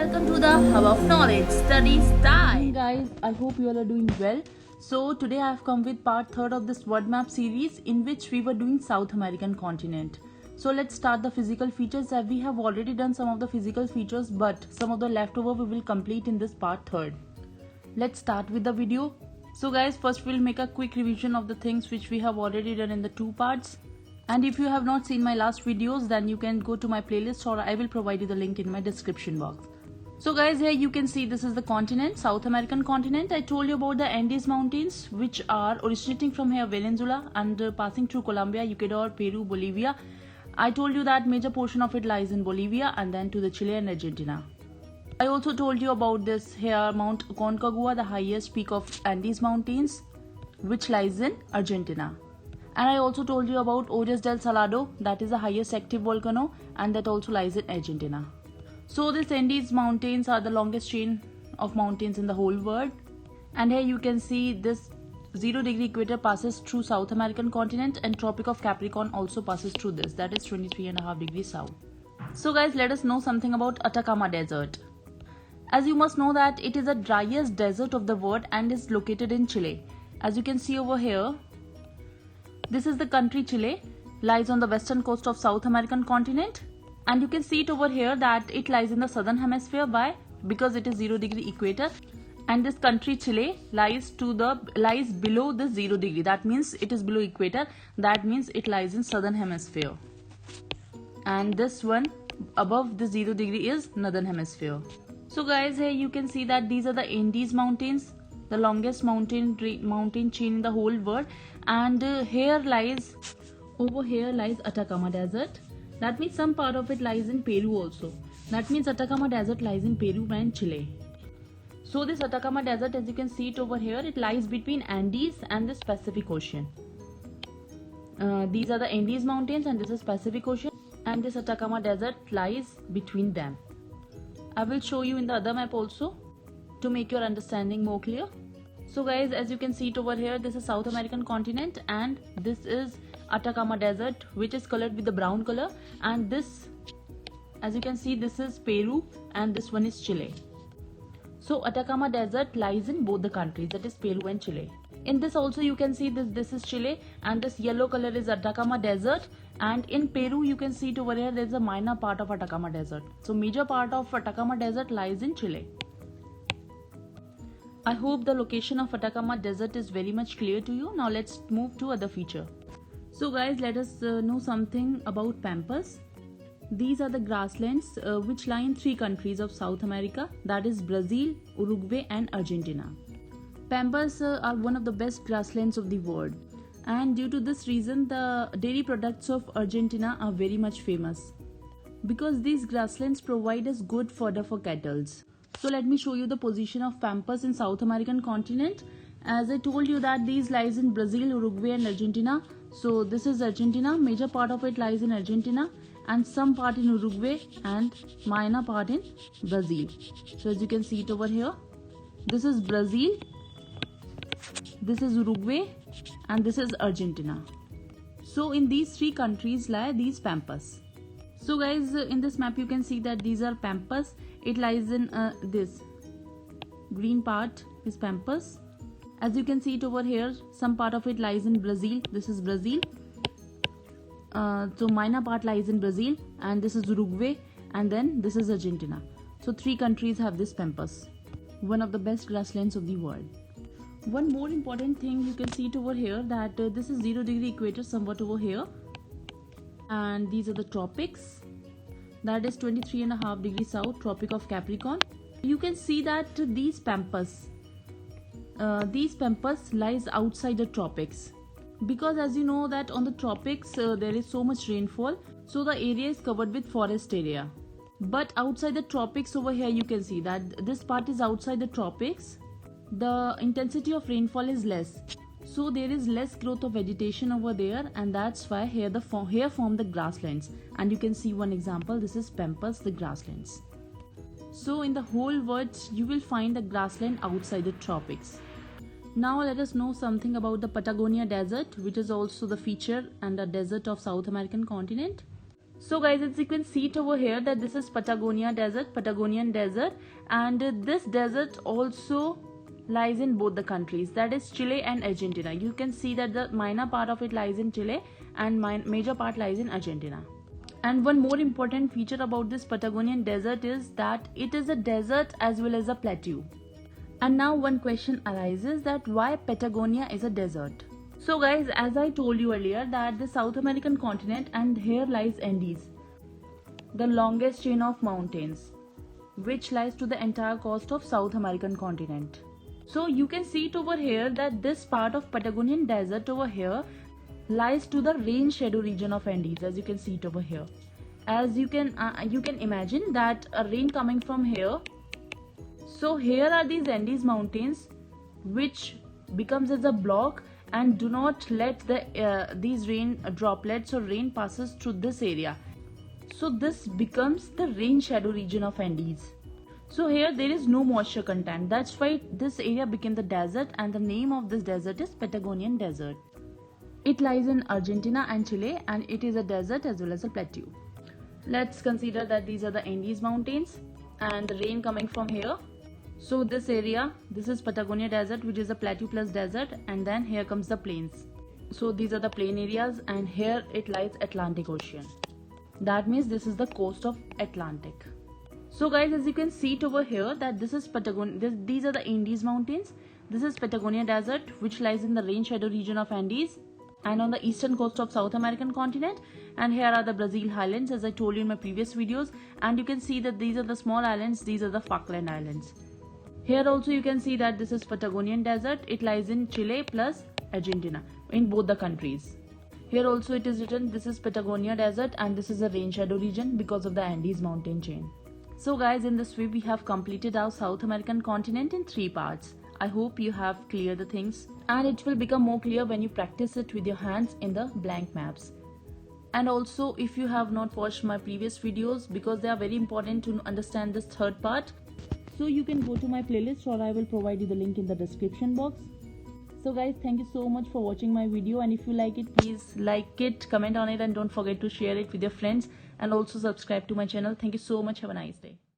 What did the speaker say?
welcome to the Hub of Knowledge Study Style. Hey guys, I hope you all are doing well. So today I have come with part 3rd of this word map series in which we were doing South American continent. So let's start the physical features. As we have already done some of the physical features, but some of the leftover we will complete in this part 3rd. Let's start with the video. So guys, first we'll make a quick revision of the things which we have already done in the 2 parts. And if you have not seen my last videos, then you can go to my playlist or I will provide you the link in my description box. So guys, here you can see this is the continent, South American continent. I told you about the Andes Mountains, which are originating from here Venezuela and passing through Colombia, Ecuador, Peru, Bolivia. I told you that major portion of it lies in Bolivia and then to the Chile and Argentina. I also told you about this here Mount Aconcagua, the highest peak of Andes Mountains, which lies in Argentina. And I also told you about Ojos del Salado, that is the highest active volcano and that also lies in Argentina. So these Andes mountains are the longest chain of mountains in the whole world. And here you can see this 0-degree equator passes through South American continent and Tropic of Capricorn also passes through this, that is 23.5 degrees south. So guys, let us know something about Atacama Desert. As you must know that it is the driest desert of the world and is located in Chile. As you can see over here, this is the country Chile, lies on the western coast of South American continent, and you can see it over here that it lies in the southern hemisphere because it is 0-degree equator, and this country Chile lies below the 0 degree. That means it is below equator. That means it lies in southern hemisphere, and this one above the 0 degree is northern hemisphere. So guys, here you can see that these are the Andes Mountains, the longest mountain chain in the whole world, and over here lies Atacama Desert. That means some part of it lies in Peru also. That means Atacama Desert lies in Peru and Chile. So this Atacama Desert, as you can see it over here, it lies between Andes and this Pacific Ocean. These are the Andes Mountains and this is Pacific Ocean, and this Atacama Desert lies between them. I will show you in the other map also to make your understanding more clear. So guys, as you can see it over here, this is South American continent and this is Atacama Desert, which is colored with the brown color, and this, as you can see, this is Peru and this one is Chile. So Atacama Desert lies in both the countries, that is Peru and Chile. In this also you can see this is Chile and this yellow color is Atacama Desert, and in Peru you can see it over here, there is a minor part of Atacama Desert. So major part of Atacama Desert lies in Chile. I hope the location of Atacama Desert is very much clear to you. Now let's move to other feature. So guys, let us know something about pampas. These are the grasslands which lie in 3 countries of South America, that is Brazil, Uruguay and Argentina. Pampas are one of the best grasslands of the world, and due to this reason the dairy products of Argentina are very much famous because these grasslands provide us good fodder for cattle. So let me show you the position of pampas in South American continent. As I told you that these lies in Brazil, Uruguay and Argentina. So this is Argentina, major part of it lies in Argentina and some part in Uruguay and minor part in Brazil. So as you can see it over here, this is Brazil, this is Uruguay and this is Argentina. So in these 3 countries lie these pampas. So guys, in this map you can see that these are pampas. It lies in this green part is pampas. As you can see it over here, some part of it lies in Brazil. This is Brazil. So minor part lies in Brazil and this is Uruguay and then this is Argentina. So 3 countries have this pampas, one of the best grasslands of the world. One more important thing, you can see it over here that this is 0-degree equator somewhat over here, and these are the tropics, that is 23.5 degrees south, Tropic of Capricorn. You can see that these pampas lies outside the tropics, because as you know that on the tropics there is so much rainfall, so the area is covered with forest area. But outside the tropics over here you can see that this part is outside the tropics, the intensity of rainfall is less, so there is less growth of vegetation over there, and that's why here form the grasslands. And you can see one example, this is pampas, the grasslands. So in the whole world you will find a grassland outside the tropics. Now let us know something about the Patagonia Desert, which is also the feature and the desert of South American continent. So guys, as you can see it over here that this is Patagonian desert, and this desert also lies in both the countries, that is Chile and Argentina. You can see that the minor part of it lies in Chile and major part lies in Argentina. And one more important feature about this Patagonian desert is that it is a desert as well as a plateau. And now one question arises that why Patagonia is a desert. So guys, as I told you earlier that the South American continent, and here lies Andes, the longest chain of mountains which lies to the entire coast of South American continent. So you can see it over here that this part of Patagonian desert over here lies to the rain shadow region of Andes, as you can see it over here. As you can imagine that a rain coming from here. So here are these Andes mountains which becomes as a block and do not let these rain droplets or rain passes through this area. So this becomes the rain shadow region of Andes. So here there is no moisture content. That's why this area became the desert, and the name of this desert is Patagonian Desert. It lies in Argentina and Chile, and it is a desert as well as a plateau. Let's consider that these are the Andes mountains and the rain coming from here. So this area, this is Patagonia Desert, which is a plateau plus desert, and then here comes the plains. So these are the plain areas, and here it lies Atlantic Ocean. That means this is the coast of Atlantic. So guys, as you can see it over here that this is Patagonia, these are the Andes mountains. This is Patagonia Desert, which lies in the rain shadow region of Andes and on the eastern coast of South American continent. And here are the Brazil Highlands, as I told you in my previous videos, and you can see that these are the small islands, these are the Falkland Islands. Here also you can see that this is Patagonian Desert. It lies in Chile plus Argentina, in both the countries. Here also it is written this is Patagonia Desert, and this is a rain shadow region because of the Andes mountain chain. So guys, in this way we have completed our South American continent in 3 parts. I hope you have cleared the things, and it will become more clear when you practice it with your hands in the blank maps. And also, if you have not watched my previous videos, because they are very important to understand this 3rd part, so you can go to my playlist, or I will provide you the link in the description box. So guys, thank you so much for watching my video, and if you like it, please like it, comment on it, and don't forget to share it with your friends, and also subscribe to my channel. Thank you so much. Have a nice day.